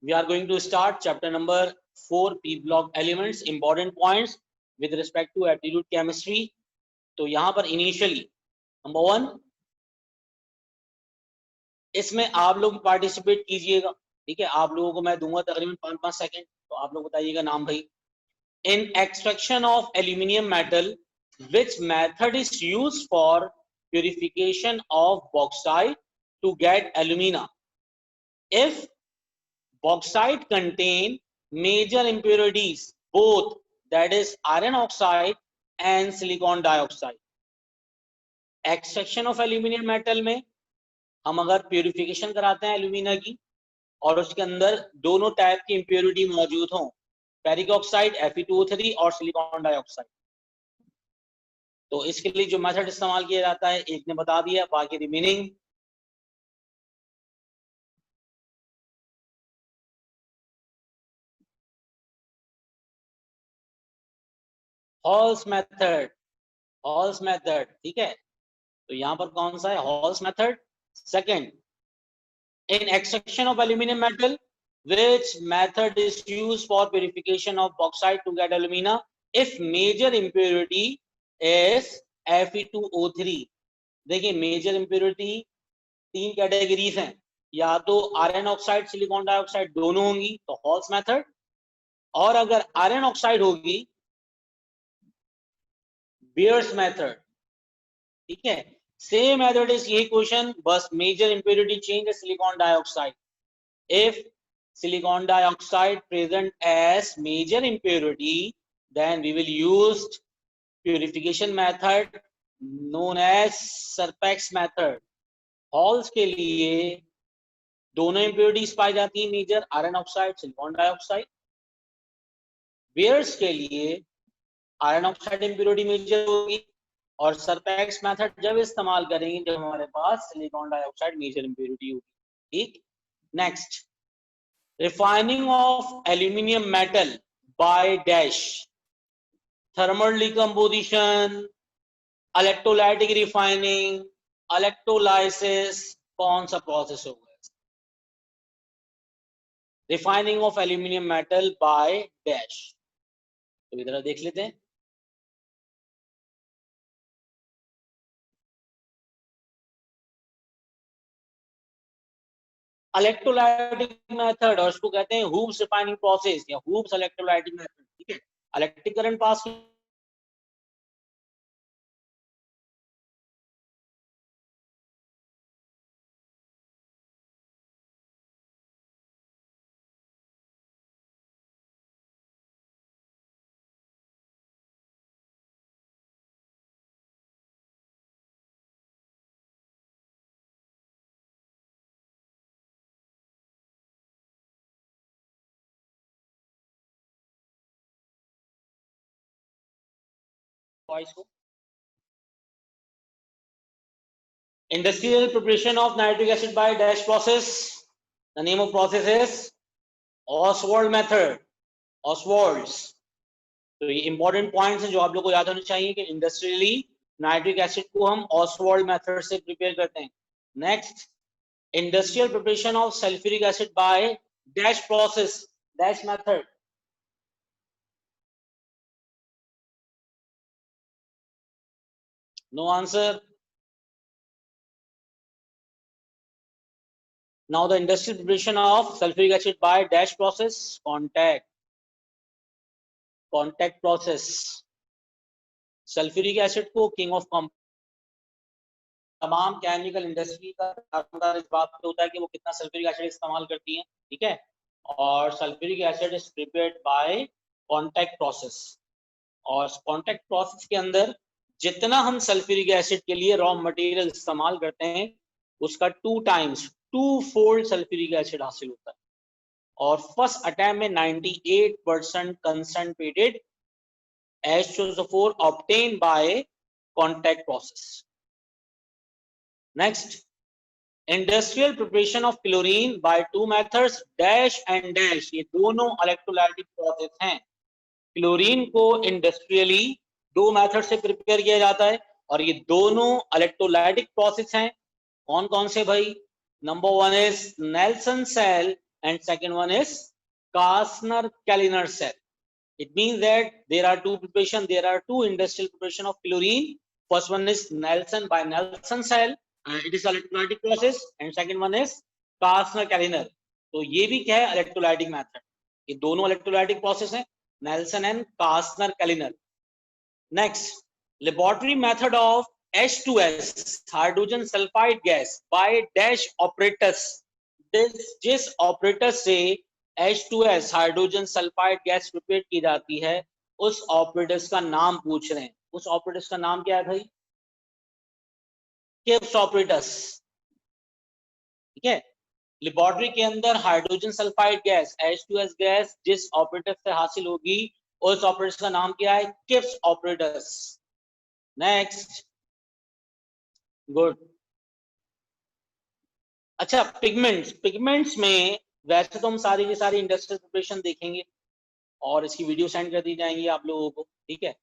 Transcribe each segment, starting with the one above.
We are going to start chapter number 4 P block elements, important points with respect to aptitude chemistry. तो यहां पर initially number 1 इसमें आप लोग participate कीजिएगा, ठीक है। आप लोगों को मैं दूंगा तकरीबन 5-5 सेकंड, तो आप लोग बताइएगा नाम भाई। In extraction of aluminium metal which method is used for purification of bauxite to get alumina? If bauxite contain major impurities, both that is iron oxide and silicon dioxide. Extraction of aluminium metal में हम अगर purification कराते हैं alumina की और उसके अंदर दोनों टाइप की इंप्योरिटी मौजूद हों, फेरिक ऑक्साइड Fe2O3 और सिलिकॉन डाइऑक्साइड, तो इसके लिए जो मेथड इस्तेमाल किया जाता है एक ने बता दिया, बाकी remaining halls method. Halls method, ठीक है। तो यहां पर कौन सा है halls method? Second, in extraction of aluminium metal which method is used for purification of bauxite to get alumina if major impurity is Fe2O3? देखिए मेजर इंप्योरिटी 3 कैटेगरीज हैं, या तो आयरन ऑक्साइड सिलिकॉन डाइऑक्साइड दोनों होंगी तो halls method, और अगर iron oxide होगी बियर्स मेथड, ठीक है। सेम मेथड इज यही क्वेश्चन, बस मेजर इंप्योरिटी चेंज है silicon dioxide. If silicon dioxide present as major impurity, then we will use purification method known as Serpex method. Hall's के लिए दोनों impurities पाई जाती हैं major, iron oxide silicon dioxide. Bayer's के लिए आयरन ऑक्साइड impurity मेजर होगी और सरपैक्स मेथड जब इस्तेमाल करेंगे जब हमारे पास सिलिकॉन डाइऑक्साइड मेजर impurity होगी, ठीक। Next, refining of aluminium metal by dash, thermal decomposition, electrolytic refining, electrolysis, कौन सा प्रोसेस होगा? refining of aluminium metal by dash, तो इधर देख लेते हैं। इलेक्ट्रोलाइटिक मेथड, और इसको कहते हैं हूब्स रिफाइनिंग प्रोसेस या हूब्स इलेक्ट्रोलाइटिक मेथड, ठीक है। इलेक्ट्रिक करंट पास वॉइस को। Industrial preparation of nitric acid by dash process. The name of process is Oswald method. Oswald's. तो ये इंपॉर्टेंट पॉइंट्स हैं जो आप लोग को याद होने चाहिए कि इंडस्ट्रियली नाइट्रिक एसिड को हम ऑसवाल्ड मेथड से प्रिपेयर करते हैं। Next, industrial preparation of sulphuric acid by dash process, dash method. No answer. Now the industrial preparation of sulfuric acid by dash process, contact process। Sulphuric acid को king of तमाम chemical industry का दारोमदार इस बात पे होता है कि वो कितना सल्फ्यूरिक एसिड इस्तेमाल करती हैं, ठीक है। और sulphuric acid is prepared by contact process, और कांटेक्ट प्रोसेस के अंदर जितना हम सल्फ्यूरिक एसिड के लिए रॉ मटेरियल इस्तेमाल करते हैं उसका 2 फोल्ड सल्फ्यूरिक एसिड हासिल होता है, और फर्स्ट अटेम्प्ट में 98% concentrated H2SO4 obtained by contact process. Next, industrial preparation of chlorine by 2 methods dash and dash, ये दोनों इलेक्ट्रोलाइटिक प्रोसेस हैं। क्लोरीन को इंडस्ट्रियली 2 मेथड से प्रिपेयर किया जाता है और ये दोनों इलेक्ट्रोलाइटिक प्रोसेस हैं। कौन कौन से भाई? Number one is Nelson cell and second one is Kastner-Kellner cell. It means that there are two preparation, there are two industrial preparation of chlorine. First one is Nelson by Nelson cell, it is electrolytic process, and second one is Kastner-Kellner. तो ये भी क्या है, electrolytic method. ये दोनों electrolytic process है, Nelson and Castner Kellner. Next, laboratory method of H2S hydrogen sulphide gas by dash operators. जिस operator से H2S hydrogen sulphide gas prepare की जाती है, उस ऑपरेटर्स का नाम पूछ रहे हैं. उस ऑपरेटर्स का नाम क्या है भाई? Kipp's operators. ठीक है, लेबोरेटरी के अंदर hydrogen sulphide gas H2S gas जिस ऑपरेटर से हासिल होगी, उस ऑपरेटर्स का नाम क्या है? Kipp's operators. Next, good. अच्छा, पिगमेंट्स में वैसे तो हम सारी की सारी इंडस्ट्रियल प्रिपरेशन देखेंगे और इसकी वीडियो सेंड कर दी जाएंगी आप लोगों को. ठीक है,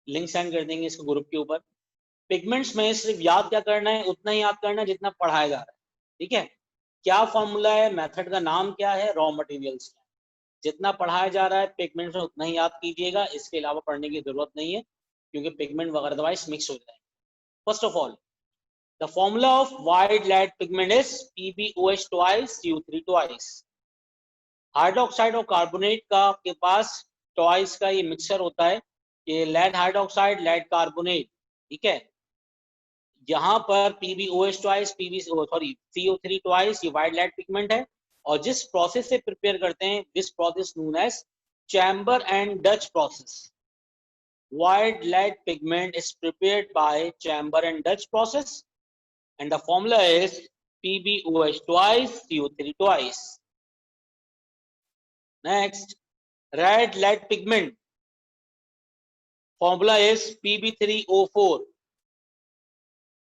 लिंक सेंड कर देंगे इसको ग्रुप के ऊपर. पिगमेंट्स में सिर्फ याद क्या करना है, उतना ही याद करना है जितना पढ़ाया जा रहा है. ठीक है, क्या फॉर्मूला है, मेथड का नाम क्या है, रॉ मटेरियल्स क्या है, जितना पढ़ाया जा रहा है पिगमेंट्स में उतना ही याद कीजिएगा. इसके अलावा पढ़ने की जरूरत नहीं है, क्योंकि पिगमेंट वगैरह अदरवाइज मिक्स हो जाएंगे. First of all, the formula of white lead pigment is PbOH twice Cu3 twice. Hydroxide और कार्बोनेट का आपके पास ट्वाइस का ये मिक्सचर होता है, ये लेड हाइड्रोक्साइड लेड कार्बोनेट. ठीक है, यहाँ पर PbOH ट्वाइस CO3 ट्वाइस ये वाइट लेड पिगमेंट है. और जिस प्रोसेस से प्रिपेयर करते हैं, this process known as chamber and Dutch process. White lead pigment is prepared by chamber and Dutch process, and the formula is PbOH twice CO3 twice. Next, red lead pigment formula is Pb3O4,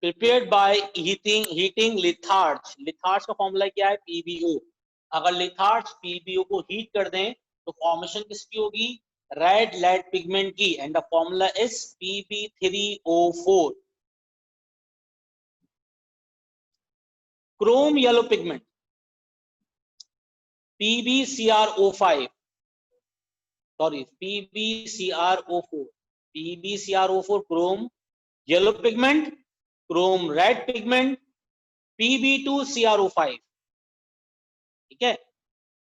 prepared by heating litharge. litharge का formula क्या है? PbO. अगर litharge PbO को heat कर दें तो formation किसकी होगी? रेड लेड पिगमेंट की, and the formula is Pb3O4. Chrome yellow pigment PbCrO5, PbCrO4. PbCrO4 Chrome yellow pigment, Chrome red pigment, Pb2CrO5. ठीक है,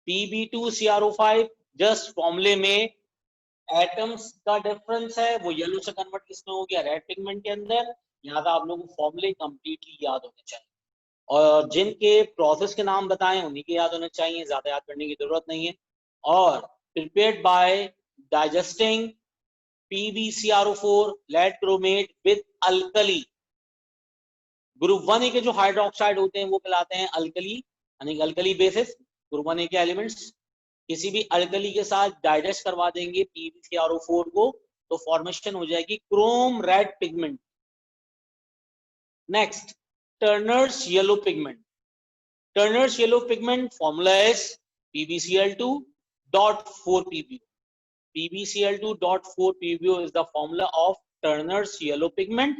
Pb2CrO5 जस्ट फॉर्मूले में एटम्स का डिफरेंस है, वो येलो से कन्वर्ट किसमें हो गया? रेड पिगमेंट के अंदर. यहाँ आप लोगों को फॉर्मूले कंप्लीटली याद होने चाहिए, और जिनके प्रोसेस के नाम बताएं उन्हीं के याद होने चाहिए, ज्यादा याद करने की जरूरत नहीं है. और prepared by digesting PbCrO4 lead chromate with alkali. Group 1A के जो हाइड्रोक्साइड होते हैं वो कहलाते हैं अल्कली, यानी अल्कली बेसिस. ग्रुप 1A के एलिमेंट्स किसी भी अल्कली के साथ डाइजेस्ट करवा देंगे PbCrO4 को, तो फॉर्मेशन हो जाएगी Chrome red pigment. Next, Turners yellow pigment. Turners yellow pigment formula is PbCl2.4PbO. PbCl2.4PbO is the formula of Turner's yellow pigment,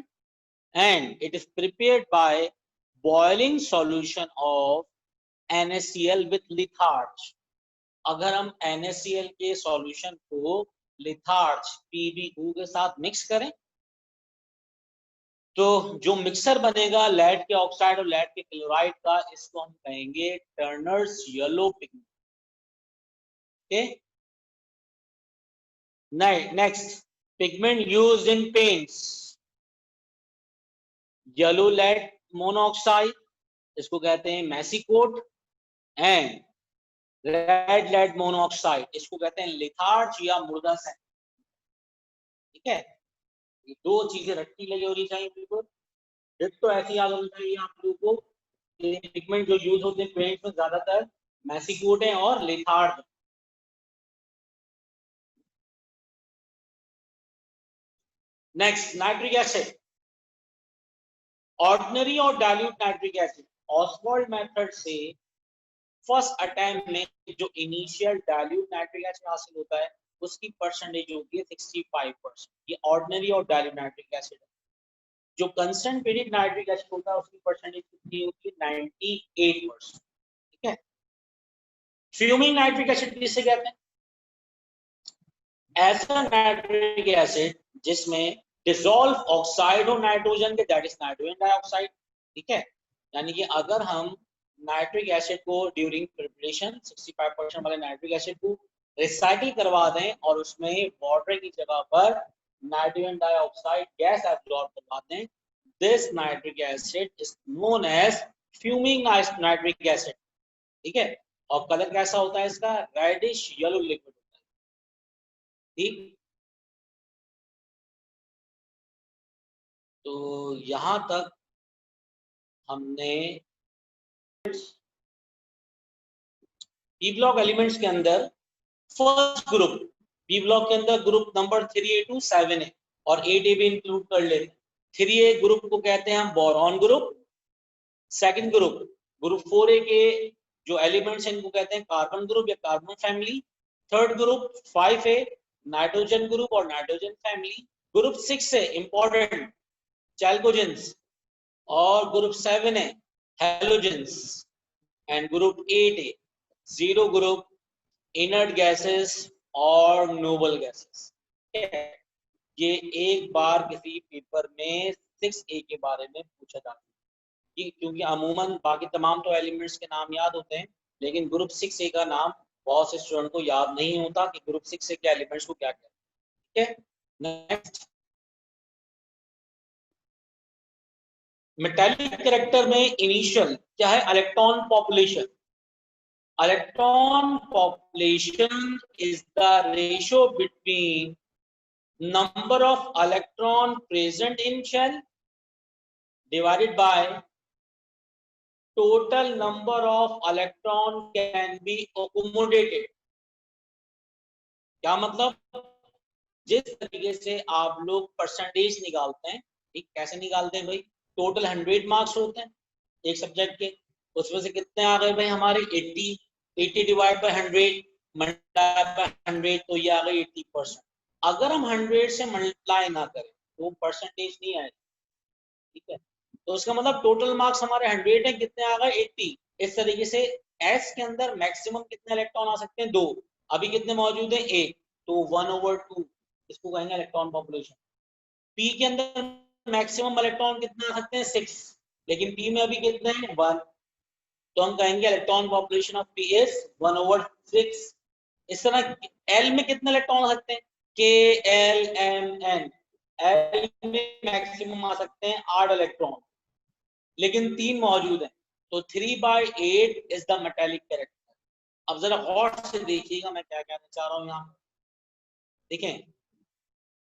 and it is prepared by boiling solution of NaCl with litharge. अगर हम NaCl के solution को litharge PbO के साथ mix करें तो जो mixer बनेगा लेड के ऑक्साइड और लेड के क्लोराइड का, इसको हम कहेंगे Turner's yellow pigment. Okay, next, pigment used in paints. Yellow lead monoxide, इसको कहते हैं massicot, and red lead monoxide, इसको कहते हैं लिथार्ज या मुर्दा सैंड. ठीक है, ये दो चीजें रट्टी लगी होनी चाहिए बिल्कुल. तो ऐसी याद होनी चाहिए आप लोगों को, पिगमेंट जो यूज होते हैं पेंट्स में ज्यादातर मैसीकोट है और litharge. Next, nitric acid. Ordinary और dilute nitric acid. Ostwald method से फर्स्ट अटेम्प्ट में जो इनिशियल डाइल्यूट नाइट्रिक एसिड हासिल होता है उसकी परसेंटेज होती है 65%. ये ऑर्डिनरी और डाइल्यूट नाइट्रिक एसिड है. जो कंसंट्रेटेड नाइट्रिक एसिड होता है उसकी परसेंटेज कितनी होती है 98%, ठीक है। फ्यूमिंग नाइट्रिक एसिड किसे कहते हैं? ऐसा नाइट्रिक एसिड जिसमें डिसॉल्व ऑक्साइड हो नाइट्रोजन के, दैट इज नाइट्रोजन डाइऑक्साइड, ठीक है। यानी कि अगर हम नाइट्रिक एसिड को ड्यूरिंग प्रिपरेशन 65% वाले नाइट्रिक एसिड को रिसाइकिल करवा दें और उसमें वाटर की जगह पर नाइट्रोजन डाइऑक्साइड गैस एब्जॉर्ब करवा दें, this nitric acid is known as fuming nitric acid, ठीक है। और कलर कैसा होता है इसका? रेडिश येलो लिक्विड होता है, ठीक। तो यहां तक हमने पी ब्लॉक एलिमेंट्स के अंदर फर्स्ट ग्रुप, पी ब्लॉक के अंदर group number 3A to 7A और 8A भी इंक्लूड कर लेते हैं। 3A ग्रुप को कहते हैं हम boron group. Second group, group 4A के जो एलिमेंट्स हैं इनको कहते हैं कार्बन ग्रुप या carbon family. Third group 5A nitrogen group और nitrogen family. Group 6A important chalcogens और group 7A halogens and group 8A zero group inert gases और नोबल गैसेस। ये एक बार किसी पेपर में 6A के बारे में पूछा जाता है, क्योंकि अमूमन बाकी तमाम तो एलिमेंट्स के नाम याद होते हैं, लेकिन ग्रुप 6A का नाम बहुत से स्टूडेंट को याद नहीं होता कि ग्रुप 6A के एलिमेंट्स को क्या कहते हैं, ठीक है। नेक्स्ट, मेटालिक कैरेक्टर में इनिशियल क्या है? Electron population. Electron population is the ratio between number of electron present in shell divided by total number of electron can be accommodated। क्या मतलब? जिस तरीके से आप लोग परसेंटेज निकालते हैं, ठीक, कैसे निकालते हैं भाई? टोटल 100 मार्क्स होते हैं एक सब्जेक्ट के, उसमें से कितने आ गए भाई हमारे 80 डिवाइड बाय 100 मल्टीप्लाई बाय 100, तो ये आ गई 80%। अगर हम 100 से मल्टीप्लाई ना करें तो परसेंटेज नहीं आएगा, ठीक है। तो उसका मतलब टोटल मार्क्स हमारे 100 है, कितने आ गए? 80। इस तरीके से एस के अंदर मैक्सिमम कितने इलेक्ट्रॉन आ सकते हैं? 2। अभी कितने मौजूद है? 1, तो 1/2 इसको कहेंगे इलेक्ट्रॉन पॉपुलेशन। पी के अंदर मैक्सिमम इलेक्ट्रॉन कितने आ सकते हैं? 6, लेकिन पी में अभी कितने हैं? 1, तो हम कहेंगे electron population of P is 1/6। इस तरह एल में कितने इलेक्ट्रॉन आ सकते हैं? के एल एम एन, एल में मैक्सिमम आ सकते हैं 8 इलेक्ट्रॉन, लेकिन 3 मौजूद हैं, तो 3/8 इज द मेटालिक कैरेक्टर। अब जरा गौर से देखिएगा मैं क्या कहना चाह रहा हूं यहाँ, देखें।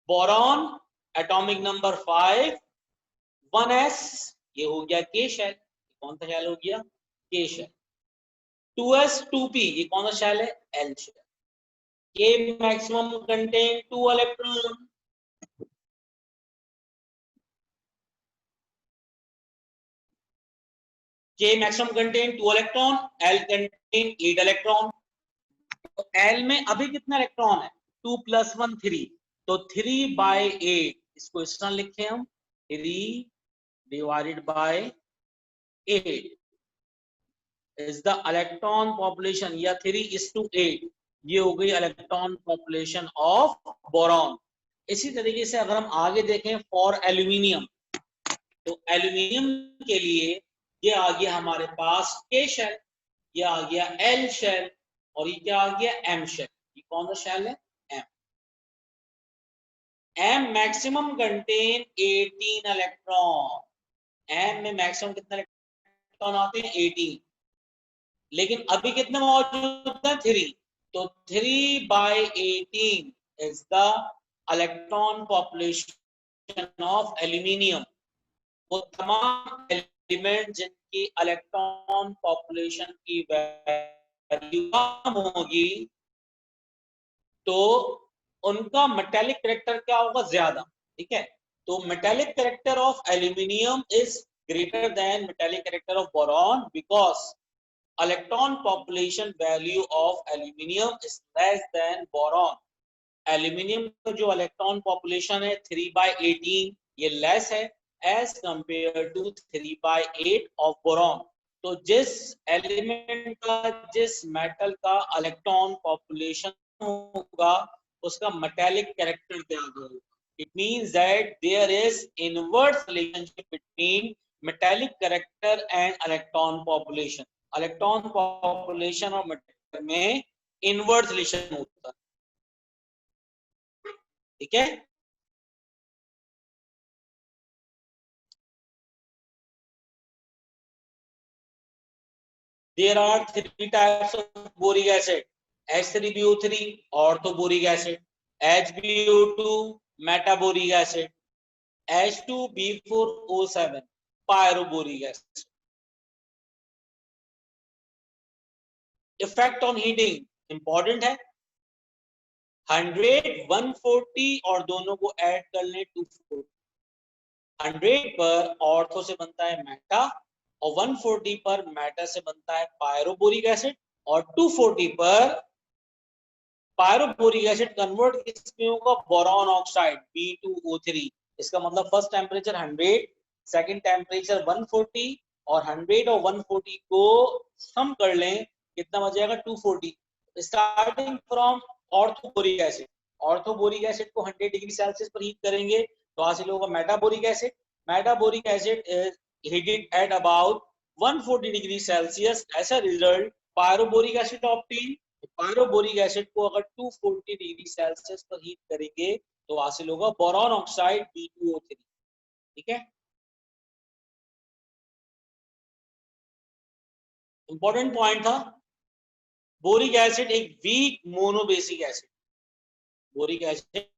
बोरॉन एटॉमिक नंबर 5 1s, ये हो गया के शेल, कौन सा शेल हो गया? के शेल। 2s 2p, ये कौन सा शेल है? L shell. K maximum contain 2 electron, K maximum contain 2 electron, L contain 8 electron. तो L में अभी कितना इलेक्ट्रॉन है? 2 + 1 3, तो 3/8 इसको इस तरह लिखे हम, 3 divided by 8 is the electron population, या 3:8, ये हो गई इलेक्ट्रॉन पॉपुलेशन ऑफ बोरॉन। इसी तरीके से अगर हम आगे देखें फॉर एल्यूमिनियम, तो एल्यूमिनियम के लिए ये आ गया हमारे पास के शेल, ये आ गया एल शेल, और ये क्या आ गया? M shell. ये कौन सा शेल है? M. M maximum contain 18 electron. M में मैक्सिमम कितने इलेक्ट्रॉन आते हैं? 18, लेकिन अभी कितने मौजूद हैं? 3, तो 3/18 is the electron population of aluminium. वो तमाम एलिमेंट जिनकी इलेक्ट्रॉन पॉपुलेशन की वैल्यू कम होगी, तो उनका मेटालिक कैरेक्टर क्या होगा? ज्यादा, ठीक है। तो metallic character of aluminium is greater than metallic character of boron because electron population value of aluminium is less than boron. Aluminium का जो इलेक्ट्रॉन पॉपुलेशन है 3/18, ये लेस है, as compare to 3/8 of boron. तो जिस एलिमेंट का, जिस metal का इलेक्ट्रॉन पॉपुलेशन होगा उसका मेटालिक कैरेक्टर क्या होगा। It means that there is inverse relationship between metallic character and electron population. Electron population और metallic में inverse relation होता है, ठीक है। There are 3 types of boric acid: H3BO3 orthoboric acid, HBO2 metaboric acid, H2B4O7 pyroboric acid. Effect on heating important है। 100, 140 और दोनों को ऐड कर लें 240। 100 पर ऑर्थो से बनता है मैटा और 140 पर मैटा से बनता है पायरोबोरिक एसिड और 240 पर पायरोबोरिक एसिड कन्वर्ट किसमें होगा, बोरॉन ऑक्साइड B2O3। इसका मतलब फर्स्ट टेम्परेचर 100, सेकंड टेम्परेचर 140 और 100 और 140 को सम कर लें कितना बचेगा 240। Starting from orthoboric acid, orthoboric acid को 100 डिग्री सेल्सियस पर हीट करेंगे तो हासिल होगा metaboric acid. Metaboric acid is heated at about 140 degree Celsius. As a result pyroboric acid obtain. Pyroboric acid को अगर 240 डिग्री सेल्सियस पर हीट करेंगे तो हासिल होगा बोरॉन ऑक्साइड B2O3, ठीक है। इंपॉर्टेंट पॉइंट था, बोरिक एसिड एक weak monobasic acid. Boric acid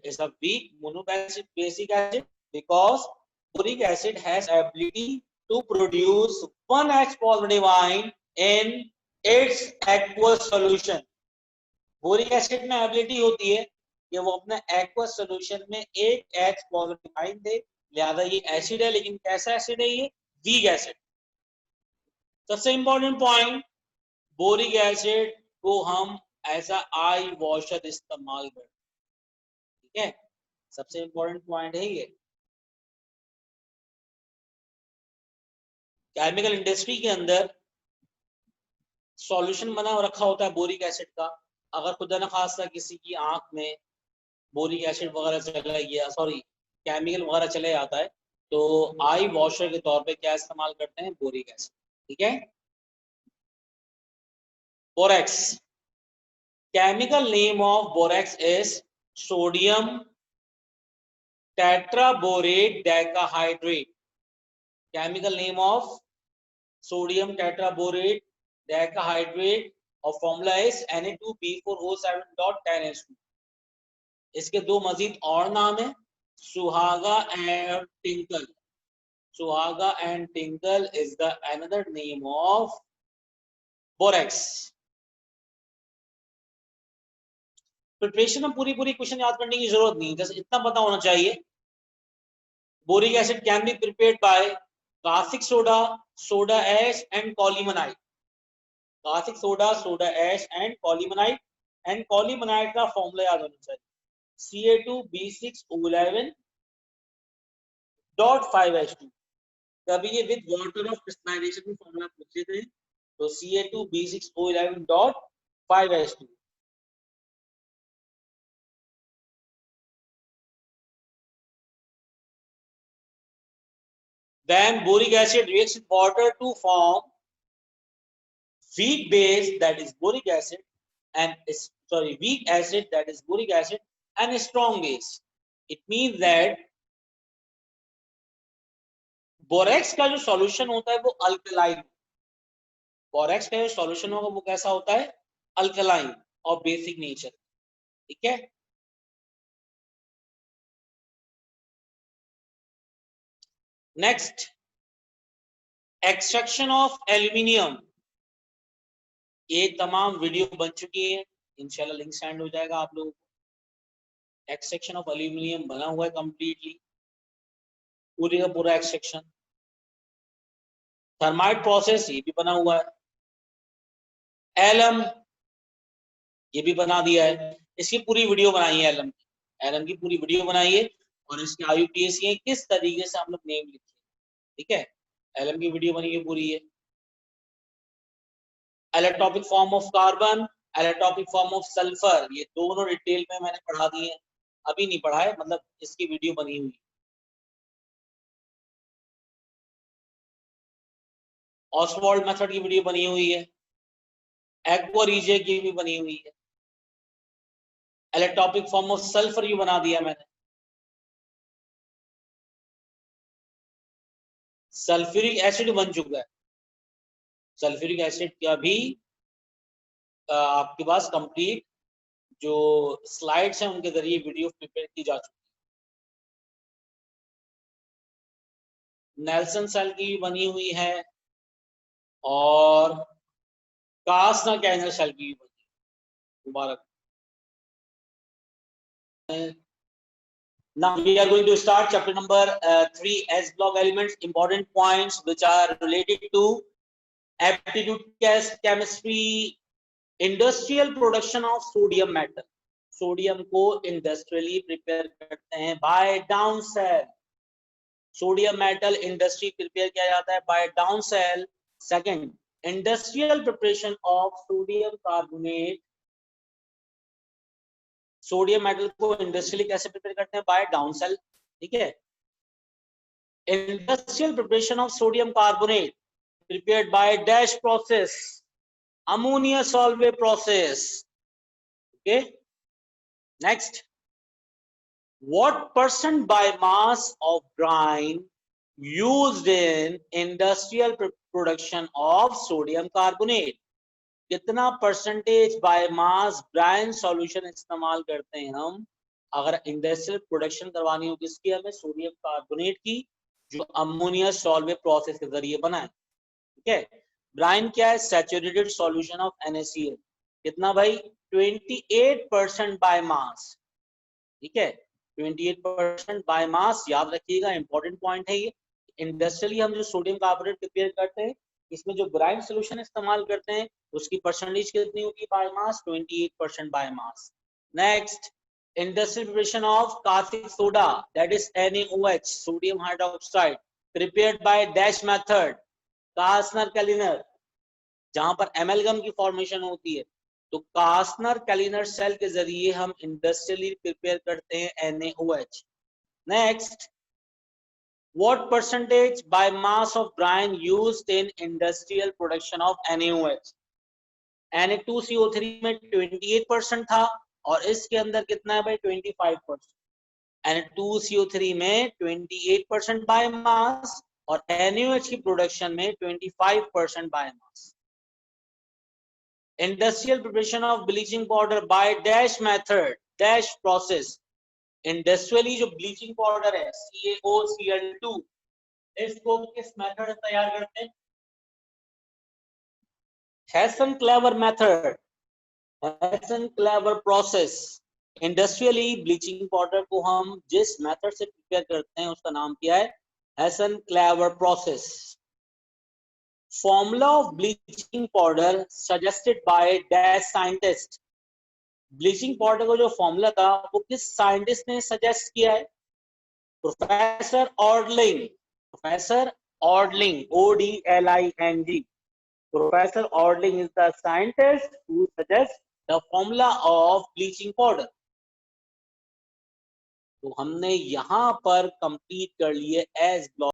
is a weak monobasic acid because boric acid has ability to produce 1H positive ion in its aqueous solution। Boric acid में ability होती है कि वो अपने aqueous solution में एक H positive ion दे, लिहाजा ये एसिड है, लेकिन कैसा एसिड है, ये वीक एसिड। सबसे इंपॉर्टेंट पॉइंट, बोरिक एसिड को हम ऐसा आई वॉशर इस्तेमाल करते हैं, ठीक है। सबसे इंपॉर्टेंट पॉइंट है ये। केमिकल इंडस्ट्री के अंदर सॉल्यूशन बना रखा होता है बोरिक एसिड का। अगर खुदा न खासा किसी की आंख में बोरिक एसिड वगैरह चला गया, सॉरी केमिकल वगैरह चले जाता है, तो आई वॉशर के तौर पे क्या इस्तेमाल करते हैं, बोरिक एसिड, ठीक है। Borax, chemical name of borax is sodium tetraborate decahydrate. Chemical name of sodium tetraborate decahydrate और फॉर्मूला इज Na2B4O7.10H2। इसके दो मजीद और नाम है, सुहागा एंड टिंकल। सुहागा and tinkle is the another name of borax. Preparation में पूरी क्वेश्चन याद करने की जरूरत नहीं, जस्ट इतना पता होना चाहिए। Boric acid can be prepared by caustic soda, soda ash and colemanite. Caustic soda, soda ash and colemanite. And colemanite का फॉर्मूला याद होना चाहिए, Ca2B6O11.5H2। कभी ये विद वाटर ऑफ क्रिस्टलाइजेशन की फॉर्मूला पूछे थे, तो Ca2B6O11.5H2। Then boric acid reacts with water to form weak base, that is boric acid, and weak acid, that is boric acid, and a strong base. It means that borax का जो solution होता है वो alkaline. Borax का जो solution होगा वो कैसा होता है, अल्कलाइन और बेसिक नेचर, ठीक है। Next, extraction of aluminium. ये तमाम वीडियो बन चुकी है, इंशाल्लाह लिंक सेंड हो जाएगा आप लोगों को। एक्सट्रैक्शन ऑफ एल्यूमिनियम बना हुआ है कंप्लीटली, पूरी का पूरा एक्सट्रैक्शन। थर्माइट प्रोसेस ये भी बना हुआ है। एलम ये भी बना दिया है, इसकी पूरी वीडियो बनाई है एलम की। एलम की पूरी वीडियो बनाई है और इसके IUPAC है, किस तरीके से हम लोग नेम लिखे, ठीक है। LM की वीडियो बनी हुई पूरी है। Allotropic form of carbon, allotropic form of sulphur, ये दोनों डिटेल में मैंने पढ़ा दिए, अभी नहीं पढ़ा है, मतलब इसकी वीडियो बनी हुई। ऑसवाल्ड मेथड की वीडियो बनी हुई है, एक्वारीजे की भी बनी हुई है, एलेटॉपिक फॉर्म ऑफ सल्फर भी बना दिया मैंने, सल्फ्यूरिक एसिड बन चुका है, सल्फ्यूरिक एसिड का भी आपके पास कंप्लीट जो स्लाइड्स हैं उनके जरिए वीडियो प्रिपेयर की जा चुकी है। नेल्सन सेल की भी बनी हुई है और कास्ना कैंसर सेल की भी बनी है। मुबारक। Now we are going to start chapter number 3, S block elements, important points which are related to aptitude test, chemistry, industrial production of sodium metal. Sodium को इंडस्ट्रियली प्रिपेयर करते हैं by Down cell, sodium metal industry prepare किया जाता है by Down cell. Second, industrial preparation of sodium carbonate, sodium metal को industrially कैसे prepare करते हैं, बाय डाउन सेल, ठीक है। Industrial preparation of sodium carbonate prepared by dash process, ammonia Solvay process, okay. Next, what percent by mass of brine used in industrial production of sodium carbonate, कितना percentage by mass brine solution इस्तेमाल करते हैं हम अगर industrial production करवानी हो किसकी, हमें सोडियम कार्बोनेट की, जो अमोनिया सॉल्वे प्रोसेस के जरिए बना है, ठीक है। ब्राइन क्या है, सैचुरेटेड सॉल्यूशन ऑफ NaCl, कितना भाई, 28% बाय मास, ठीक है, 28% बाय मास, याद रखिएगा, इंपॉर्टेंट पॉइंट है ये। इंडस्ट्रियली हम जो सोडियम कार्बोनेट प्रिपेयर करते हैं इसमें जो ब्राइन सोल्यूशन इस्तेमाल करते हैं उसकी परसेंटेज कितनी होगी by mass, 28% by mass. Next, industrial preparation of caustic soda, that is NaOH, sodium hydroxide, prepared by dash method, Castner Kellner, जहां पर एमेलगम की फॉर्मेशन होती है, तो कास्नर कैलिनर सेल के जरिए हम इंडस्ट्रियली प्रिपेयर करते हैं NaOH। Next, what percentage by mass of brine used in industrial production of NaOH, Na2CO3 में 28% था और इसके अंदर कितना है भाई, 25%। Na2CO3 में 28% बाय मास और NaOH की प्रोडक्शन में 25% by mass. Industrial preparation of bleaching powder by dash method, dash process, industrially जो ब्लीचिंग पाउडर है CaOCl2, इसको किस मेथड से तैयार करते हैं, Hasenclever method, Hasenclever process. Industrially bleaching powder को हम जिस मेथड से प्रिपेयर करते हैं उसका नाम क्या है, Hasenclever process. Formula of bleaching powder suggested by dash scientist, bleaching powder का जो फॉर्मूला था वो किस साइंटिस्ट ने सजेस्ट किया है, professor Odling, professor Odling, ODLING, Professor Ordling is the scientist who suggests the formula of bleaching powder। तो हमने यहां पर कंप्लीट कर लिए एस ब्लॉक